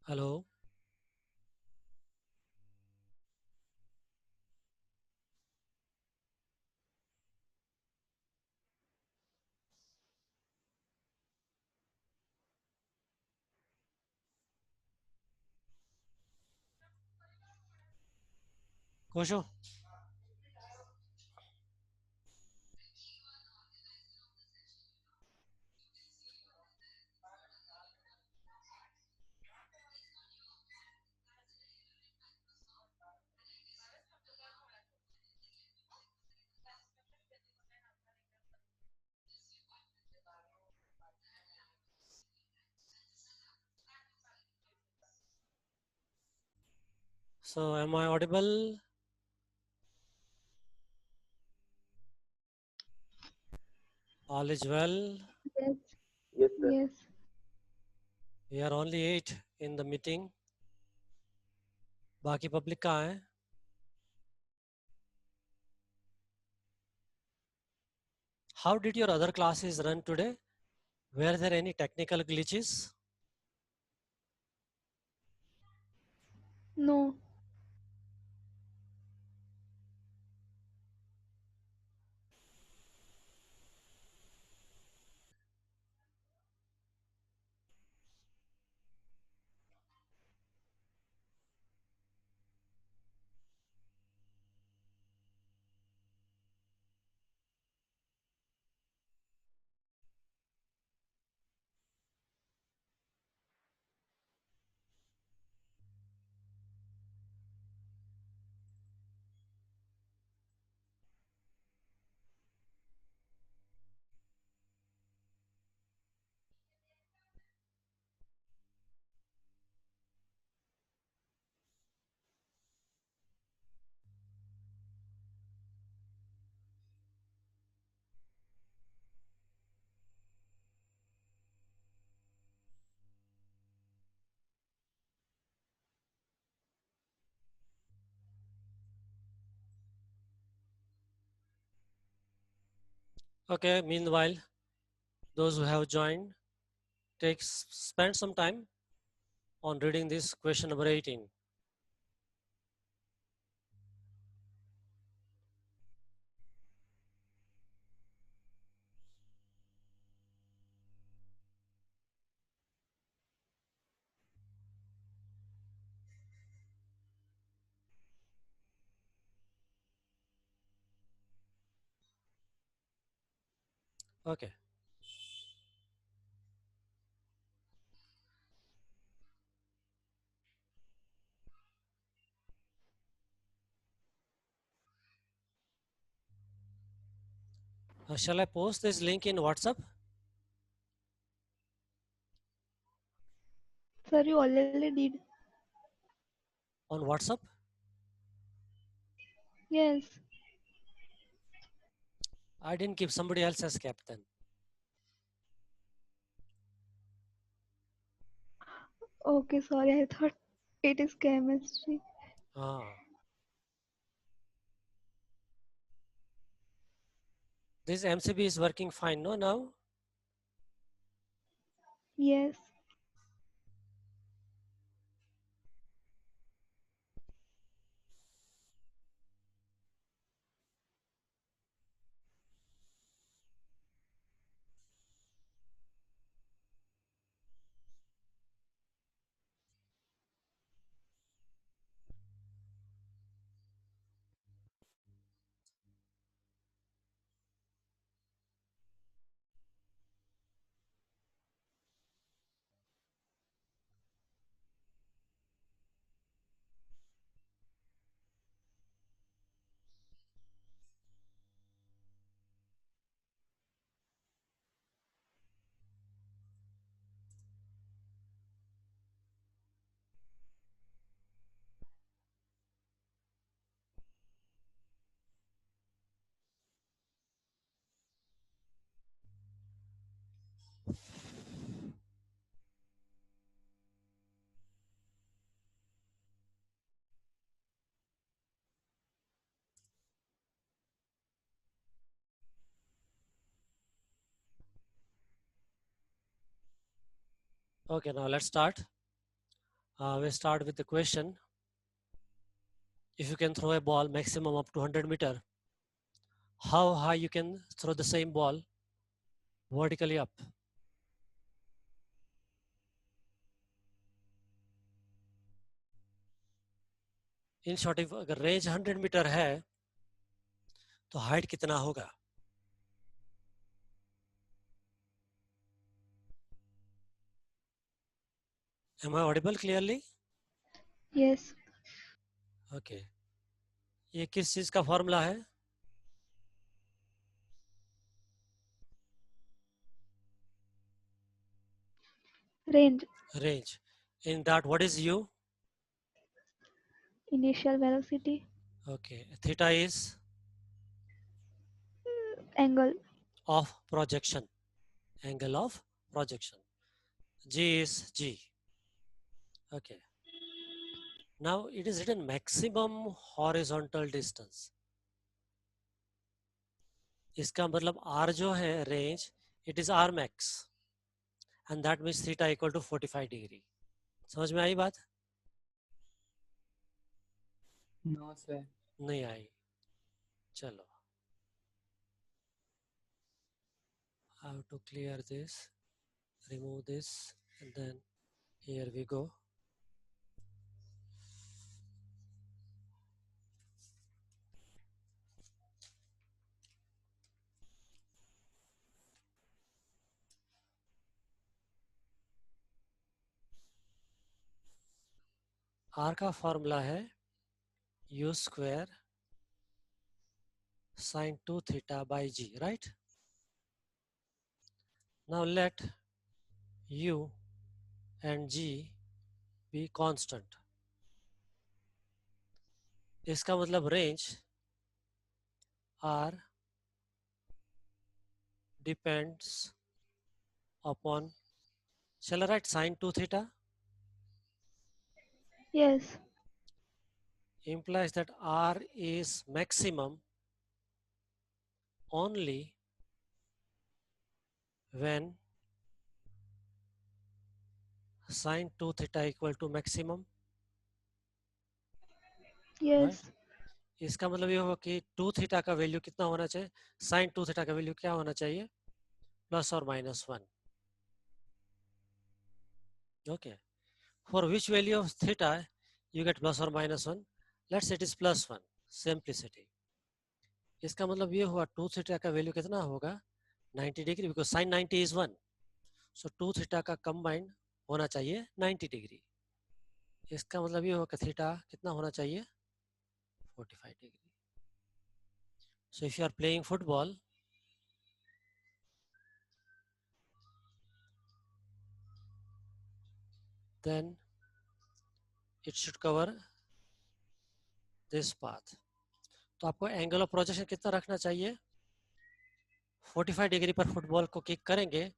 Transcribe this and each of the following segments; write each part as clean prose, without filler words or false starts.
Hello. Kosho. So, am I audible? All is well. Yes, Yes, sir. yes. We are only 8 in the meeting. बाकी public कहाँ है? How did your other classes run today? Were there any technical glitches? No, Okay, meanwhile, those who have joined, spend some time on reading this question number 18. Okay. Shall I post this link in WhatsApp? sir, you already did. On WhatsApp? Yes. I didn't keep, somebody else has kept then. Okay, sorry. I thought it is chemistry. Ah. This MCB is working fine, no, now? Yes. Okay, now let's start. We start with the question. If you can throw a ball maximum up to 100 meter, how high you can throw the same ball vertically up? In short अगर range 100 metre है तो height कितना होगा? Am I audible clearly? Yes. Okay. ये किस चीज का formula है? Range. Range. In that, what is u? Initial velocity. Okay. Theta is Angle. of projection. Angle of projection. G is G. Okay. Now it is written maximum horizontal distance. इसका मतलब R जो है range, it is R max. And that means theta equal to 45 degree. समझ में आई बात? No, sir. नहीं आई. चलो. I have to clear this, remove this, and then here we go. R का फॉर्मूला है u square sin 2 theta by g, right? Now let u and g be constant. इसका मतलब range R depends upon, shall I write sin 2 theta? Yes. Implies that R is maximum only when sin 2 theta equal to maximum. Yes. इसका मतलब ये होगा कि 2 theta का value कितना होना चाहिए? sin 2 थीटा का वैल्यू क्या होना चाहिए? प्लस और minus 1. Okay. For which value of theta you get plus or minus 1? Let's say it is plus 1. Simplicity. इसका मतलब ये हुआ 2 थीटा का वैल्यू कितना होगा? 90 degree, because sin 90 is 1. So 2 theta का कंबाइंड होना चाहिए 90 डिग्री. इसका मतलब ये होगा कि थीटा कितना होना चाहिए? 45 degree. So if you are playing football, then it should cover this path. तो आपको एंगल ऑफ प्रोजेक्शन कितना रखना चाहिए? 45 डिग्री पर फुटबॉल को किक करेंगे,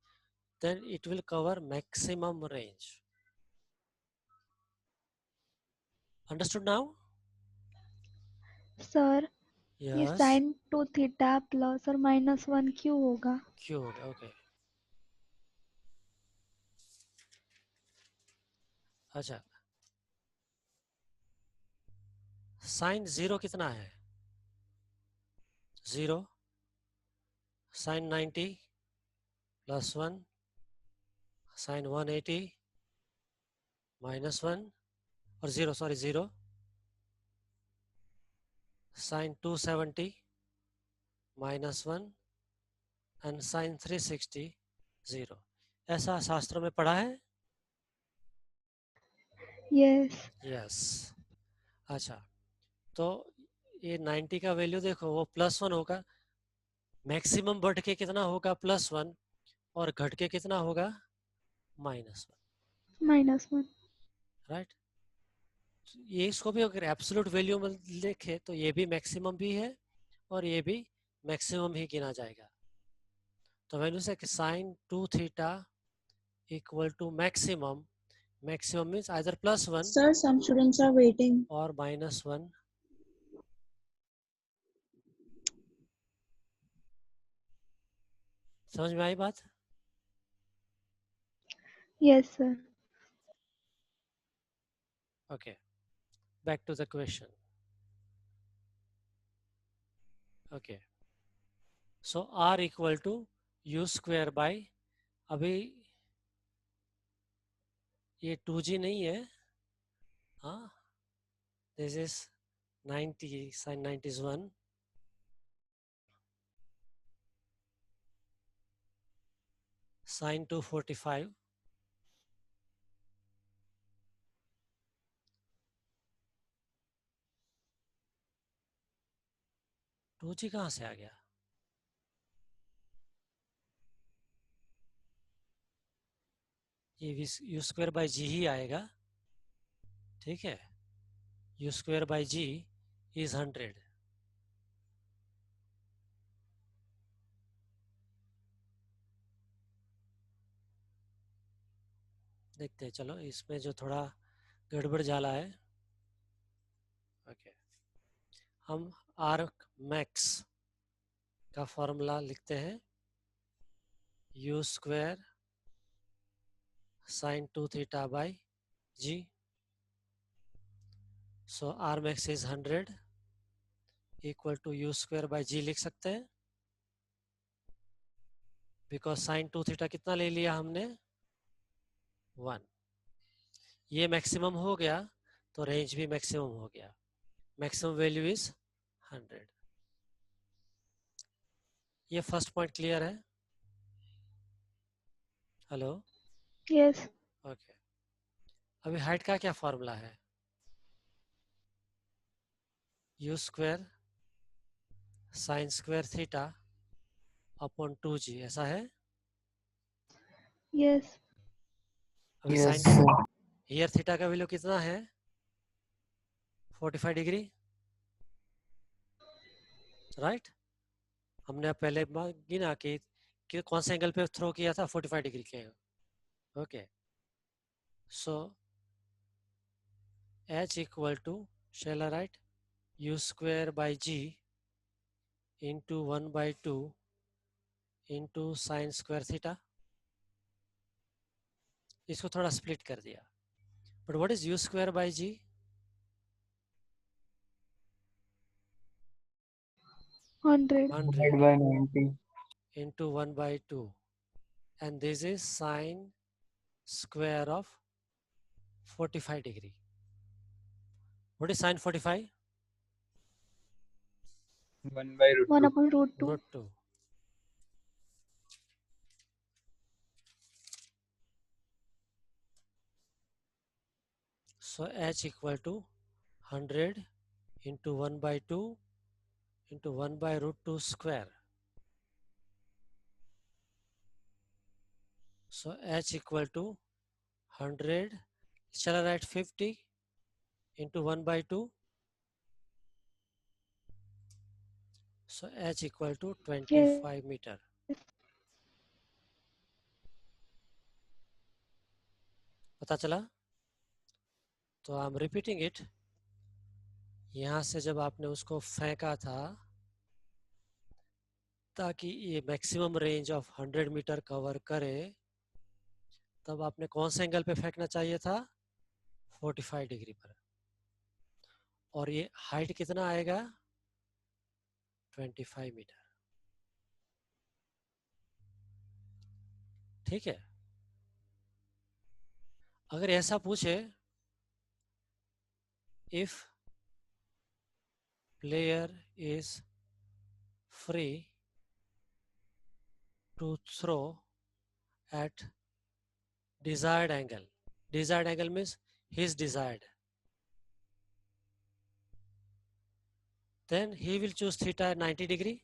then it will cover maximum range. Understood now? Sir, ये Yes. sin 2 theta plus और minus 1 क्यों होगा? क्यों हो गया? Okay. अच्छा, साइन 0 कितना है? 0. साइन 90 प्लस 1, साइन 180 माइनस 1 और 0, sorry 0. Sine 270 minus 1 and sine 360 0. ऐसा शास्त्रों में पढ़ा है? Yes. यस. अच्छा, तो ये 90 का वैल्यू देखो, वो प्लस 1 होगा. मैक्सिमम बढ़ के कितना होगा? प्लस 1. और घट के कितना होगा? माइनस 1. Minus 1. राइट. ये इसको भी अगर एब्सोल्यूट वैल्यू में देखे तो ये भी मैक्सिमम भी है और ये भी मैक्सिमम ही गिना जाएगा. तो वैल्यू से कि sine 2 theta equal to maximum. Maximum means either plus 1 Sir, some students are waiting. और माइनस 1. समझ में आई बात? Yes, sir. Okay, back to the question. Okay, so r equal to u square by, अभी ये 2g नहीं है, हाँ, this is 90 sin 90 is 1, sin 245, two g कहाँ से आ गया? ये यू स्क्वायर बाई जी ही आएगा, ठीक है। U square by g is 100, देखते हैं, चलो इसमें जो थोड़ा गड़बड़ जाला है। ओके, हम आर मैक्स का फॉर्मूला लिखते हैं, u square sine 2 theta by g, so R max is 100 equal to u square by g लिख सकते हैं, बिकॉज साइन 2 थीटा कितना ले लिया हमने, 1। ये मैक्सिमम हो गया तो रेंज भी मैक्सिमम हो गया, मैक्सिमम वैल्यू इज 100। ये फर्स्ट पॉइंट क्लियर है? Hello, Yes. ओके। अभी हाइट का क्या फॉर्मूला है, u square sine square theta upon 2g, ऐसा है। Yes. अभी Yes, साइन sir. हियर थीटा का वैल्यू कितना है, 45 डिग्री, राइट। हमने पहले गिना कि कौन से एंगल पे थ्रो किया था, 45 डिग्री के। Okay, so h equal to, shall I write, u square by g into 1/2 into sine square theta, इसको थोड़ा स्प्लिट कर दिया, but what is u square by g, 100. 100 Divided by 90. into 1/2, and this is sine square of 45 degree. What is sine 45? 1 by root 1 2. upon root 2. Root 2. So h equal to 100 into 1/2 into 1 by root 2 square. So h equal to 100, shall I write 50 into 1/2? So h equal to 25 meter. पता चला? तो I am repeating it, यहाँ से जब आपने उसको फेंका था ताकि ये maximum range of 100 meter cover करे, तब आपने कौन से एंगल पे फेंकना चाहिए था, 45 डिग्री पर, और ये हाइट कितना आएगा, 25 मीटर, ठीक है। अगर ऐसा पूछे, if player is free to throw at desired angle means his desired, then he will choose theta 90 degree,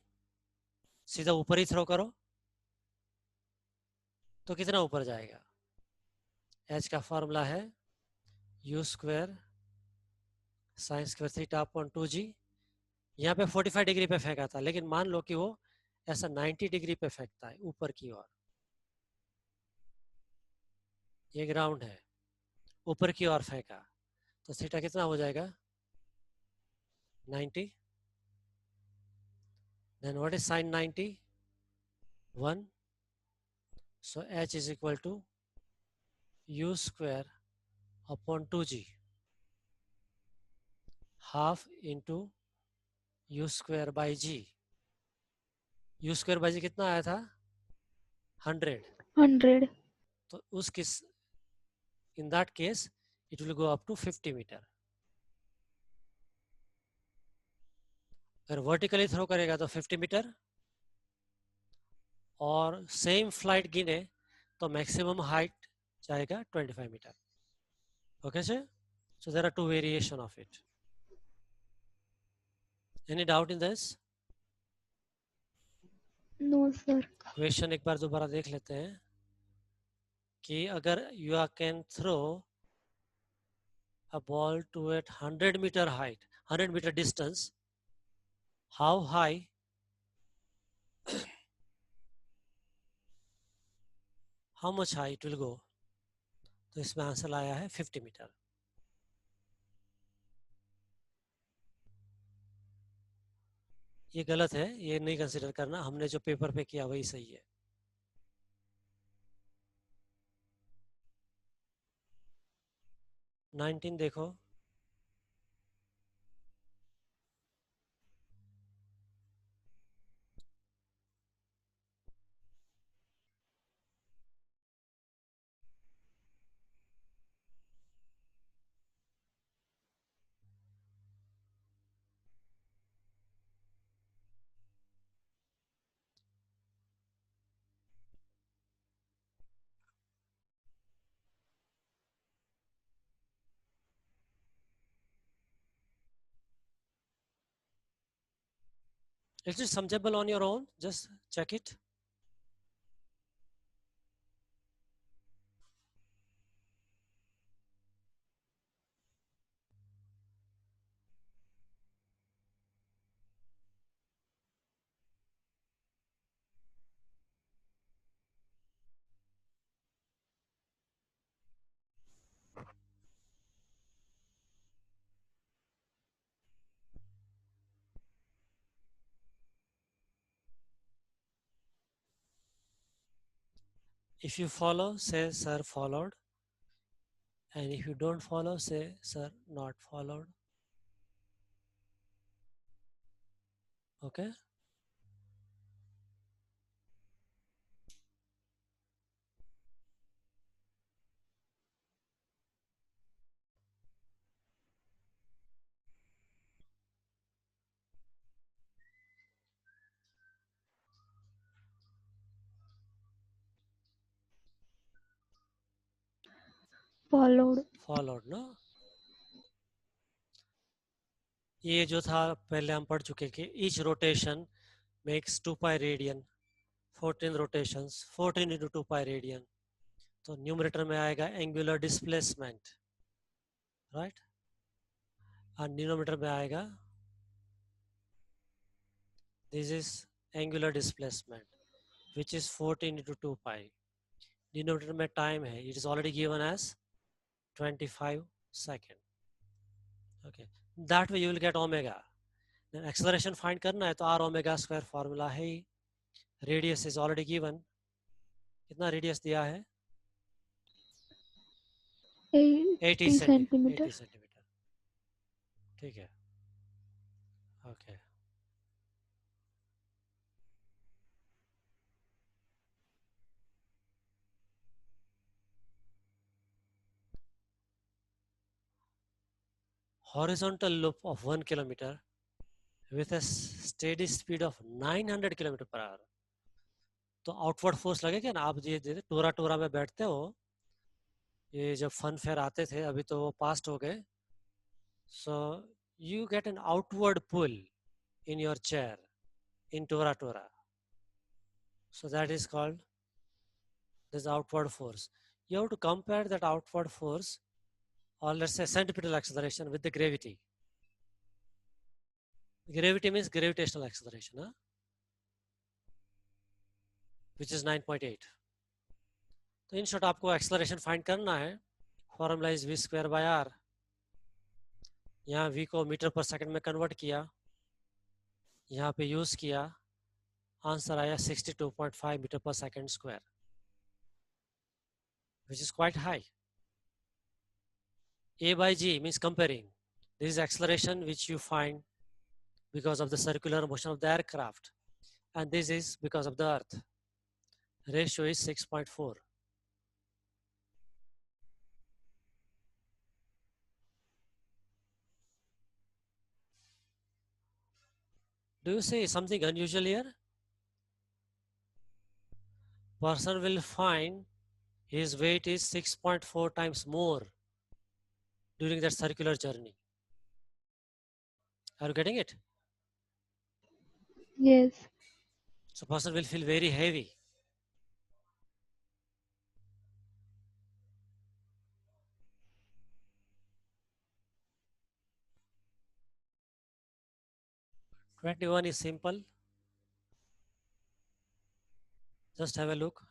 सीधा ऊपर ही थ्रो करो तो कितना ऊपर जाएगा, h का फॉर्मूला है u square sine square theta upon 2g। यहाँ पे 45 डिग्री पे फेंका था, लेकिन मान लो कि वो ऐसा 90 डिग्री पे फेंकता है ऊपर की ओर, ये ग्राउंड है, ऊपर की ओर फेंका तो थीटा कितना हो जाएगा, 90। then what is sin 90, 1, so h is equal to u square upon 2g, half into u square by g. U square by g कितना आया था? 100. 100. तो उस किस in that case it will go up to 50 meter. अगर vertically throw करेगा तो 50 metre, और सेम फ्लाइट गिने तो मैक्सिमम हाइट जाएगा 25 meter. Okay sir? So there are two variation of it. Any doubt in this? No, sir. Question एक बार दोबारा देख लेते हैं कि अगर you can throw a ball to at 100 meter height, 100 meter distance, how high how much high it will go? तो इसमें answer आया है 50 मीटर. ये गलत है, ये नहीं कंसीडर करना, हमने जो पेपर पे किया वही सही है. नाइनटीन देखो. Is it sumable on your own? Just check it. If you follow, say sir followed, and if you don't follow, say sir not followed. Okay? Followed. Followed, no? ये जो था पहले हम पढ़ चुके कि each rotation makes 2 pi radian, 14 rotations, 14 into 2 pi radian. तो numerator में आएगा एंगुलर डिस्प्लेसमेंट, राइट, और डिनोमिनेटर में आएगा this is angular displacement which is 14 into 2 pi. डिनोमिनेटर में टाइम है, it is already given as 25 second. Okay, that way you will get omega. Acceleration find करना है तो आर ओमेगा स्क्वायर फॉर्मूला है ही. Radius is already given. कितना radius दिया है? 80 centimeter. सेंटीमीटर. ठीक है. Okay. Horizontal loop of 1 kilometer with a steady speed of 900 kilometre per hour. तो आउटवर्ड फोर्स लगेगा ना. आप ये टोरा टोरा में बैठते हो, ये जब फन फेयर आते थे, अभी तो वो पास्ट हो गए. So you get an outward pull in your chair in टोरा टोरा. So that is called this outward force. You have to compare that outward force, or let's say centripetal acceleration, with the gravity. Gravity means gravitational acceleration, huh? Which is 9.8. तो in short आपको acceleration find करना है. Formula is v square by r. यहाँ v को metre पर second में convert किया, यहाँ पे यूज किया, आंसर आया 62.5 मीटर पर second square, which is quite high. A by G means comparing. This is acceleration which you find because of the circular motion of the aircraft, and this is because of the earth. Ratio is 6.4. Do you see something unusual here? Person will find his weight is 6.4 times more during that circular journey. Are you getting it? Yes. So person will feel very heavy. #21 is simple. Just have a look.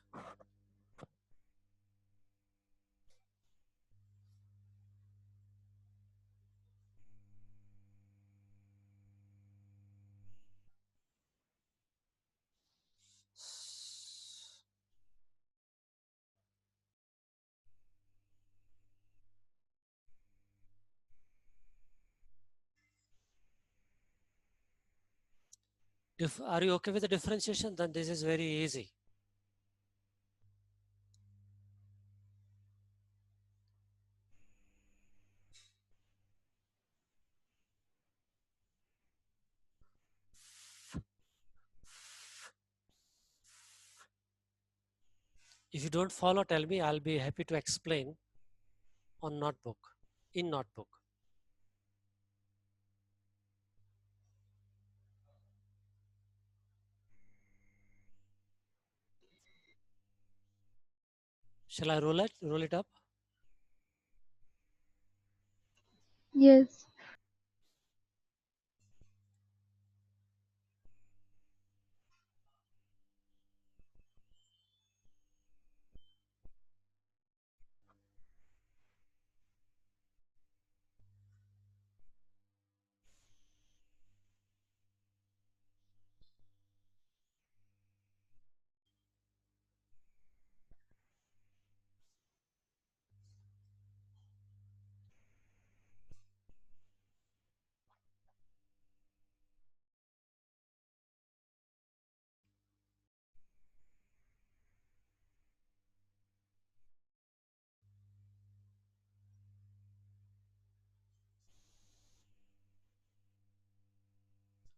Are you okay with the differentiation? Then this is very easy. If you don't follow, tell me. I'll be happy to explain on notebook, in notebook. Shall I roll it? Roll it up? Yes.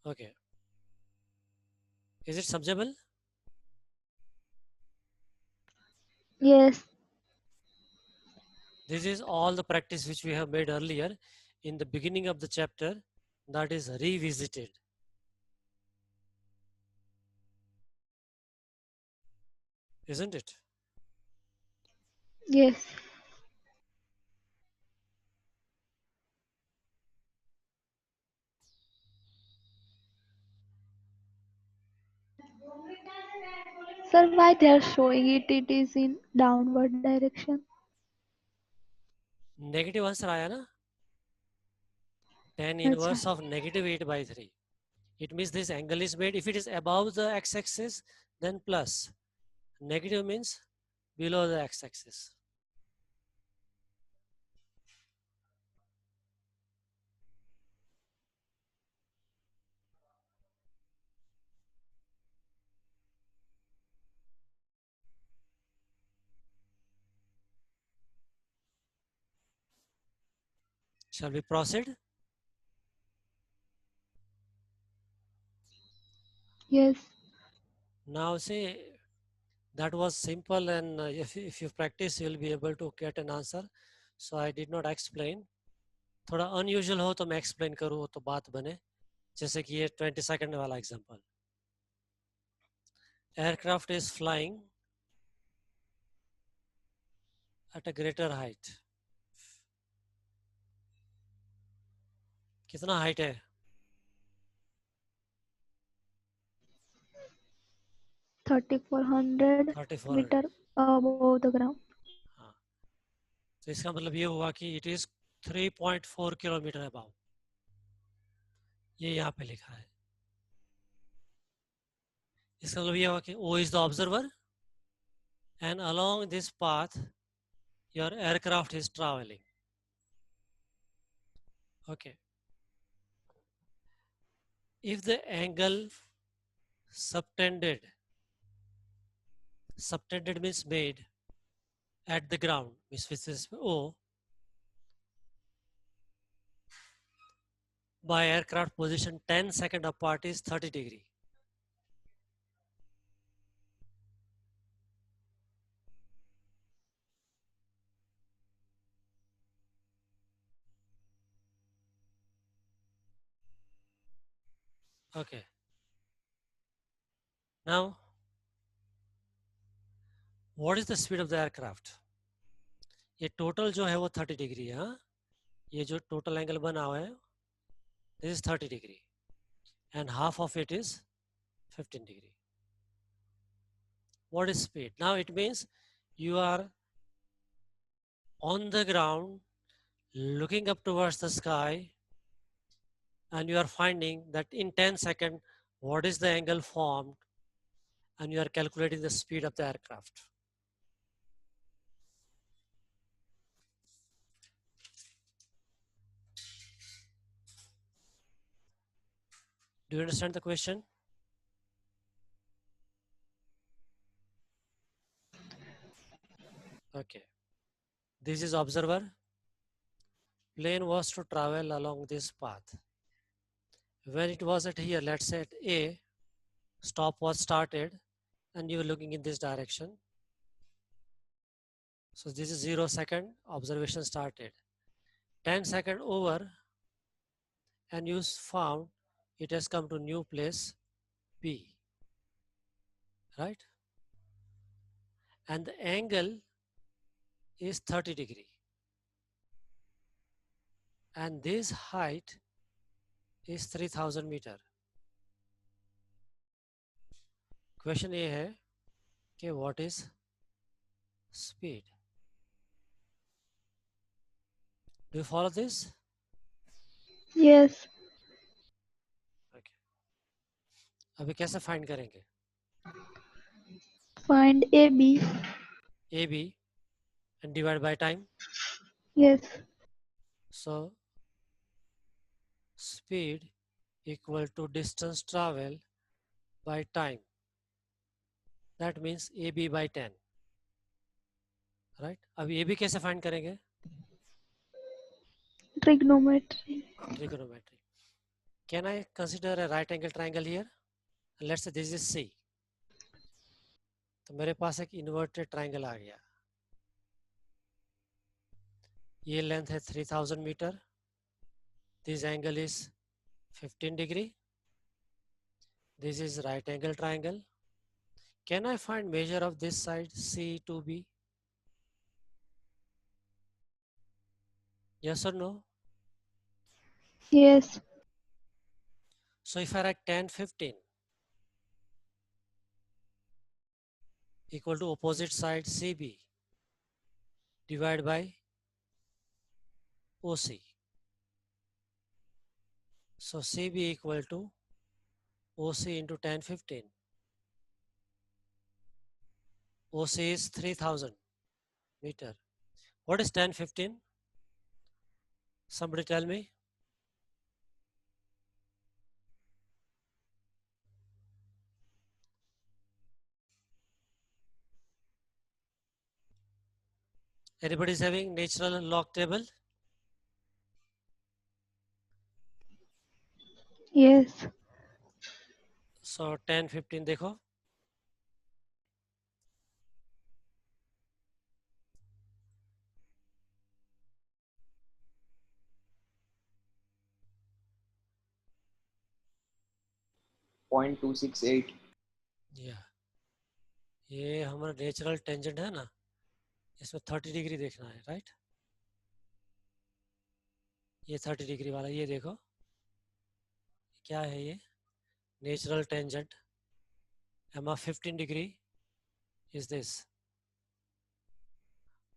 Okay. Is it subjable? Yes. This is all the practice which we have made earlier in the beginning of the chapter, that is revisited. Isn't it? Yes. Sir, why they are showing it? It is in downward direction. Negative answer आया ना? Tan अच्छा. inverse of negative 8/3. It means this angle is made. If it is above the x-axis, then plus. Negative means below the x-axis. Shall we proceed? Yes. Now see, that was simple, and if you practice, you'll be able to get an answer. So I did not explain. थोड़ा unusual हो तो मैं explain करूँ तो बात बने. जैसे कि ये 22nd वाला example. Aircraft is flying at a greater height. कितना height है? 3400 3400. meter above the ground. हाँ. तो इसका मतलब ये हुआ कि it is 3.4 किलोमीटर above. ये यहाँ पे लिखा है. इसका मतलब ये हुआ कि O is the observer, and along this path your aircraft is traveling. Okay. If the angle subtended means made at the ground, which is O, by aircraft position 10 seconds apart is 30 degree. Okay. Now, what is the speed of the aircraft? ये total जो है वो 30 degree है. हाँ, ये जो total angle बना हुआ है, this is 30 degree and half of it is 15 degree. What is speed? Now it means you are on the ground looking up towards the sky and you are finding that in 10 seconds what is the angle formed and you are calculating the speed of the aircraft. Do you understand the question? Okay. This is observer. Plane was to travel along this path. When it was at here, let's say at A, stop was started and you were looking in this direction. So this is 0 second, observation started. 10 second over and you found it has come to new place B, right? And the angle is 30 degree. And this height is 3000 meter. Question ये है कि what is speed? Do you follow this? Yes. Okay. अभी कैसे find करेंगे? Find AB. AB and divide by time. Yes. So speed equal to distance travel by time. That means AB by 10. Right? अब AB कैसे find करेंगे? Trigonometry. Trigonometry. Can I consider a right angle triangle here? Let's say this is C. तो मेरे पास एक inverted triangle आ गया. ये length है 3000 meter. This angle is 15 degree. This is right angle triangle. Can I find measure of this side C to B? Yes or no? Yes. So if I write tan 15 equal to opposite side CB divided by OC. So CB equal to OC into tan 15. OC is 3000 meter. What is tan 15? Somebody tell me. Anybody is having natural log table? Yes. So tan 15 देखो. Point 268. Yeah. ये हमारा natural tangent है ना, इसमें 30 degree देखना है, right? ये 30 degree वाला, ये देखो क्या है ये नेचुरल टेंजेंट. एमा 15 degree is this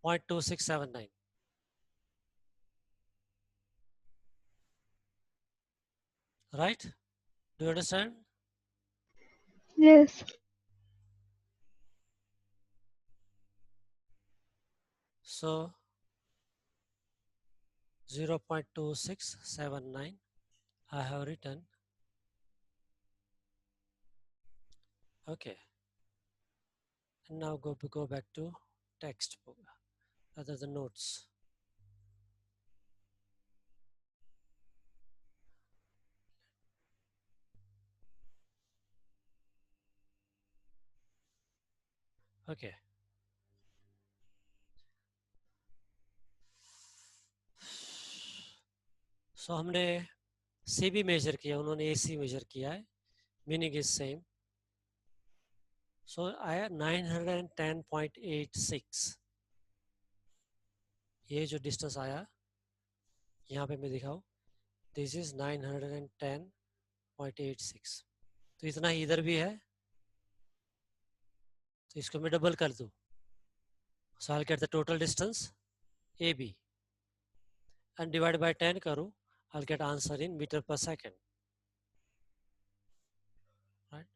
0.2679. Right? Do you understand? Yes. So 0.2679 I have written. Okay, and now go back to textbook, rather the notes. Okay, so हमने CB मेजर किया, उन्होंने AC मेजर किया है, मीनिंग इज सेम. सो आया 910.86. ये जो distance आया यहाँ पे मैं दिखाऊं, दिस इज 910.86. तो इतना ही इधर भी है, तो इसको मैं डबल कर दूं. So I will get the total distance AB and divide by 10 करूं, I'll get answer in meter per second, right?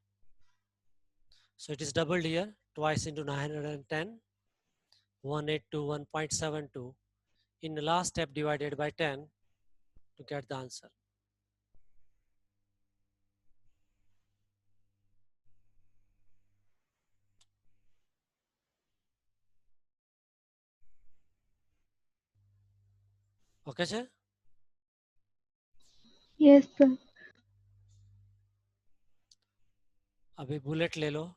So it is doubled here, twice into 910, 1821.72. In the last step divided by 10 to get the answer. Okay sir? Yes, sir. अभी bullet ले लो.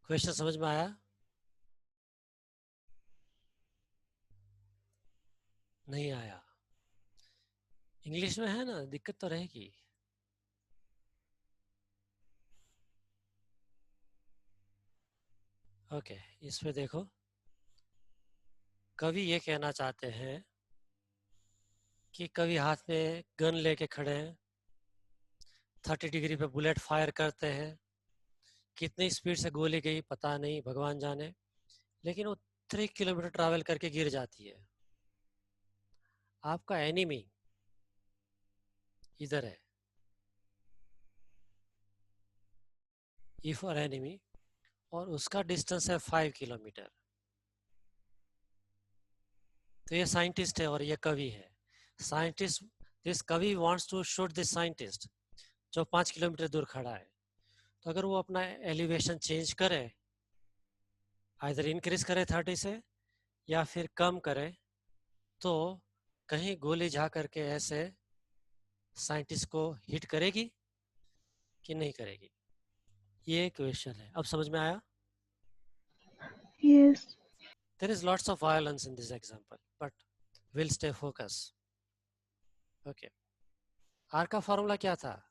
Question समझ में आया? नहीं आया? English में है ना, दिक्कत तो रहेगी. ओके, इस पे देखो, कवि ये कहना चाहते हैं कि कवि हाथ में गन लेके खड़े हैं, 30 डिग्री पे बुलेट फायर करते हैं, कितनी स्पीड से गोली गई पता नहीं, भगवान जाने, लेकिन वो 3 किलोमीटर ट्रैवल करके गिर जाती है. आपका एनिमी इधर है, ई फॉर एनिमी, और उसका डिस्टेंस है 5 किलोमीटर. तो ये साइंटिस्ट है और ये कवि है. साइंटिस्ट, दिस कवि wants to shoot this scientist जो 5 किलोमीटर दूर खड़ा है. तो अगर वो अपना एलिवेशन चेंज करे, आइदर इंक्रीज करे 30 से या फिर कम करे, तो कहीं गोली जा करके ऐसे साइंटिस्ट को हिट करेगी कि नहीं करेगी? ये क्वेश्चन है. अब समझ में आया? Yes. There is lots of violence in this example, but we'll stay focused. Okay. R का फॉर्मूला क्या था?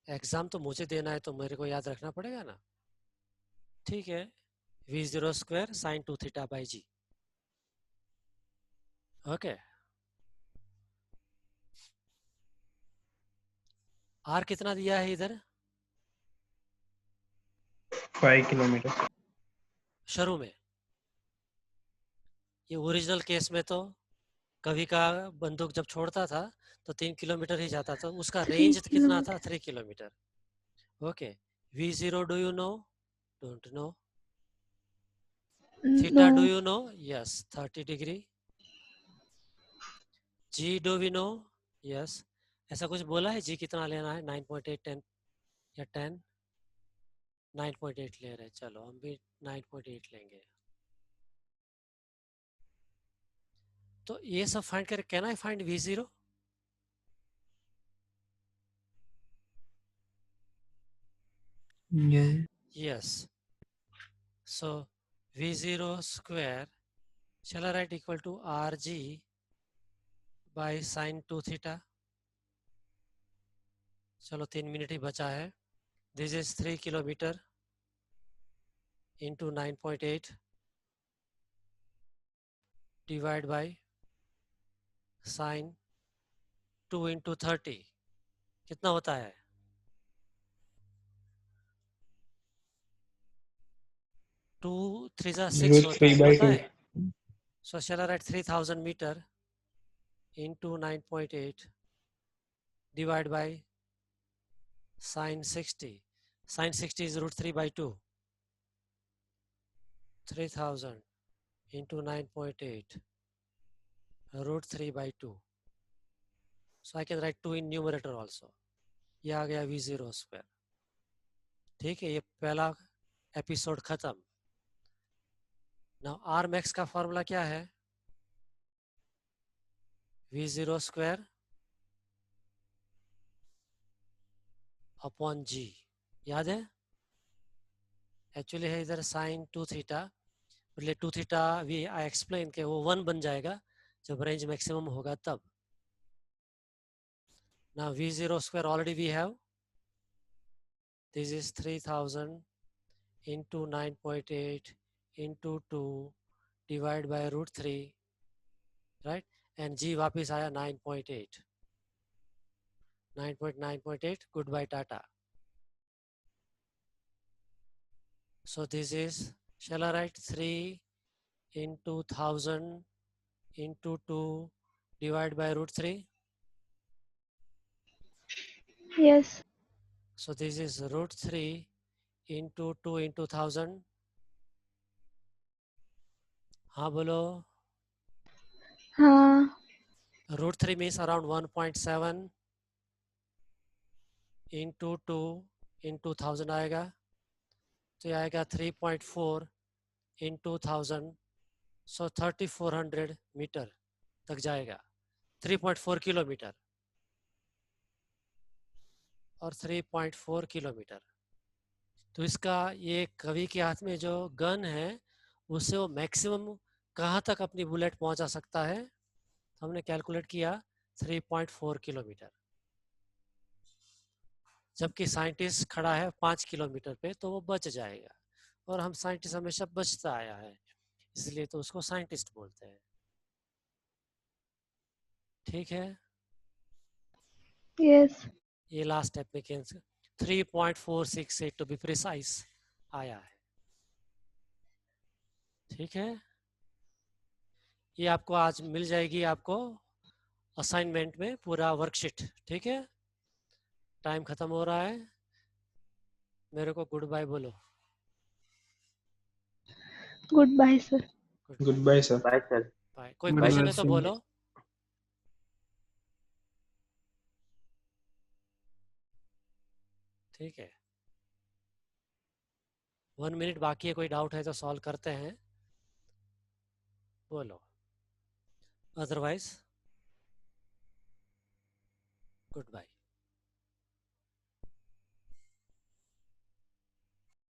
एग्जाम तो मुझे देना है, तो मेरे को याद रखना पड़ेगा ना. ठीक है, V0 square sine 2 theta by g. Okay, R कितना दिया है इधर 5 किलोमीटर शुरू में? ये ओरिजिनल केस में तो कवि का बंदूक जब छोड़ता था तो 3 किलोमीटर ही जाता था, उसका 3 रेंज कितना था? kilometers. 3 kilometer. Okay, V0 do you know? Don't know. Theta do No. You know? Yes, 30 degree. G do we know? Yes. ऐसा कुछ बोला है जी कितना लेना है? 9.8, 10 या 10? 9.8 ले रहे हैं, चलो हम भी 9.8 लेंगे. तो ये सब फाइंड कर, can I find V0? Yeah. Yes. So V0 square, shall I write equal to RG by sin 2 theta? चलो 3 मिनट ही बचा है. This is 3 kilometer into 9.8 divide by sin 2 into 30. कितना होता है? 2 3 जा 6 Root होता 3 है, by पता 2. है? So shall I write 3000 meter into 9.8 divided by sin 60. Sin 60 is root 3 by 2. 3000 into 9.8 root 3 by 2. So I can write 2 in numerator also. ये आ गया V0 square. ठीक है, ये पहला एपिसोड खत्म. Now R max का फॉर्मूला क्या है? V0 square upon G. याद है? एक्चुअली है इधर sin 2 थीटा, मतलब 2 थीटा वी आई एक्सप्लेन के वो 1 बन जाएगा जब रेंज मैक्सिमम होगा तब. Now V0 square already we have. This is 3000 into 9.8 into 2 divided by root 3, right? And G वापिस आया 9.8. 9.9.8, goodbye Tata. So this is, shall I write 3 into 1000 into 2 divided by root 3? Yes. So this is root 3 into 2 into 1000. हाँ बोलो. हाँ. Root 3 means around 1.7 into 2 into 1000 आएगा, तो ये आएगा 3.4 into 1000, so 3400 metre तक जाएगा. 3.4 किलोमीटर और 3.4 किलोमीटर. तो इसका ये कवि के हाथ में जो गन है उससे वो मैक्सिमम कहाँ तक अपनी बुलेट पहुंचा सकता है, तो हमने कैलकुलेट किया 3.4 किलोमीटर. जबकि साइंटिस्ट खड़ा है 5 किलोमीटर पे, तो वो बच जाएगा. और हम साइंटिस्ट हमेशा बचता आया है, इसलिए तो उसको साइंटिस्ट बोलते हैं. ठीक है, Yes. ये last application 3.468 to be precise आया है. ठीक है, ये आपको आज मिल जाएगी आपको असाइनमेंट में पूरा वर्कशीट. ठीक है, टाइम खत्म हो रहा है, मेरे को गुड बाय बोलो. Goodbye, sir. Goodbye, sir. Bye, sir. Bye. कोई Goodbye, क्वेश्चन है तो sir. बोलो. ठीक है, 1 मिनट बाकी है, कोई डाउट है तो सॉल्व करते हैं, बोलो. Otherwise good bye.